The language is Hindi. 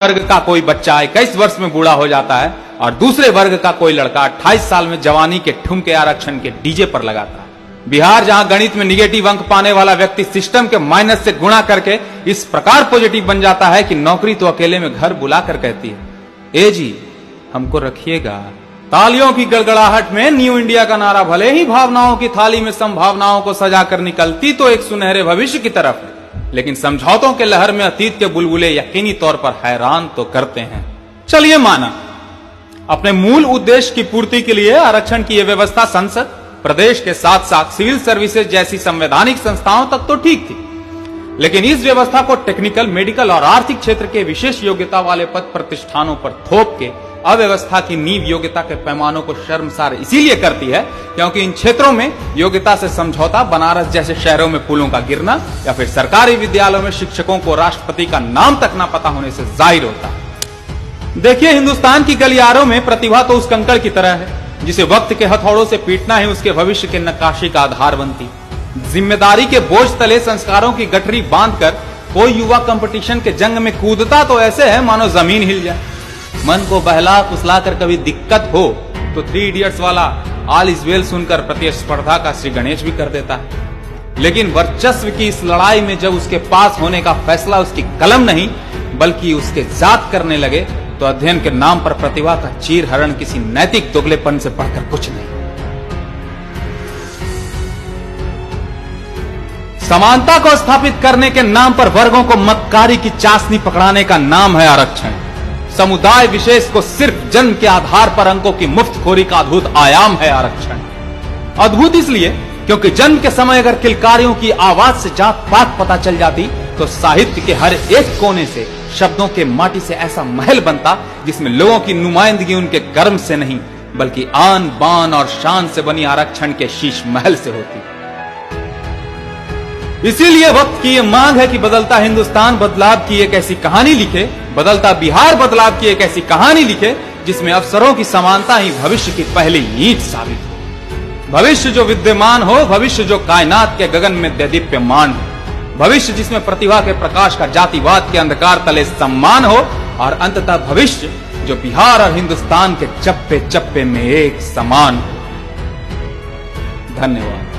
वर्ग का कोई बच्चा 21 वर्ष में बूढ़ा हो जाता है और दूसरे वर्ग का कोई लड़का 28 साल में जवानी के ठुमके आरक्षण के डीजे पर लगाता है। बिहार जहां गणित में निगेटिव अंक पाने वाला व्यक्ति सिस्टम के माइनस से गुणा करके इस प्रकार पॉजिटिव बन जाता है कि नौकरी तो अकेले में घर बुलाकर कहती है, ए जी हमको रखिएगा। तालियों की गड़गड़ाहट में न्यू इंडिया का नारा भले ही भावनाओं की थाली में संभावनाओं को सजाकर निकलती तो एक सुनहरे भविष्य की तरफ है, लेकिन समझौतों के लहर में अतीत के बुलबुले यकीनी तौर पर हैरान तो करते हैं। चलिए माना अपने मूल उद्देश्य की पूर्ति के लिए आरक्षण की यह व्यवस्था संसद, प्रदेश के साथ साथ सिविल सर्विसेज जैसी संवैधानिक संस्थाओं तक तो ठीक थी, लेकिन इस व्यवस्था को टेक्निकल, मेडिकल और आर्थिक क्षेत्र के विशेष योग्यता वाले पद प्रतिष्ठानों पर थोप के अव्यवस्था की नींव योग्यता के पैमानों को शर्मसार इसीलिए करती है क्योंकि इन क्षेत्रों में योग्यता से समझौता बनारस जैसे शहरों में पुलों का गिरना या फिर सरकारी विद्यालयों में शिक्षकों को राष्ट्रपति का नाम तक ना पता होने से जाहिर होता है। देखिए, हिंदुस्तान की गलियारों में प्रतिभा तो उस कंकड़ की तरह है जिसे वक्त के हथौड़ों से पीटना ही उसके भविष्य के नक्काशी का आधार बनती। जिम्मेदारी के बोझ तले संस्कारों की गठरी बांधकर कोई युवा कंपटीशन के जंग में कूदता तो ऐसे है मानो जमीन हिल जाए। मन को बहला फुसला कर कभी दिक्कत हो तो 3 इडियट्स वाला ऑल इज वेल सुनकर प्रतिस्पर्धा का श्री गणेश भी कर देता है। लेकिन वर्चस्व की इस लड़ाई में जब उसके पास होने का फैसला उसकी कलम नहीं बल्कि उसके जात करने लगे तो अध्ययन के नाम पर प्रतिभा का चीरहरण किसी नैतिक दोगलेपन से बढ़कर कुछ नहीं। समानता को स्थापित करने के नाम पर वर्गों को मक्कारी की चाशनी पकड़ाने का नाम है आरक्षण। समुदाय विशेष को सिर्फ जन्म के आधार पर अंकों की मुफ्तखोरी का अद्भुत आयाम है आरक्षण। अद्भुत इसलिए क्योंकि जन्म के समय अगर किलकारियों की आवाज से जात पात पता चल जाती तो साहित्य के हर एक कोने से शब्दों के माटी से ऐसा महल बनता जिसमें लोगों की नुमाइंदगी उनके कर्म से नहीं बल्कि आन बान और शान से बनी आरक्षण के शीश महल से होती। इसीलिए वक्त की यह मांग है कि बदलता हिंदुस्तान बदलाव की एक ऐसी कहानी लिखे, बदलता बिहार बदलाव की एक ऐसी कहानी लिखे जिसमें अवसरों की समानता ही भविष्य की पहली ईंट साबित हो। भविष्य जो विद्यमान हो, भविष्य जो कायनात के गगन में दैदीप्यमान हो, भविष्य जिसमें प्रतिभा के प्रकाश का जातिवाद के अंधकार तले सम्मान हो और अंततः भविष्य जो बिहार और हिंदुस्तान के चप्पे चप्पे में एक समान हो। धन्यवाद।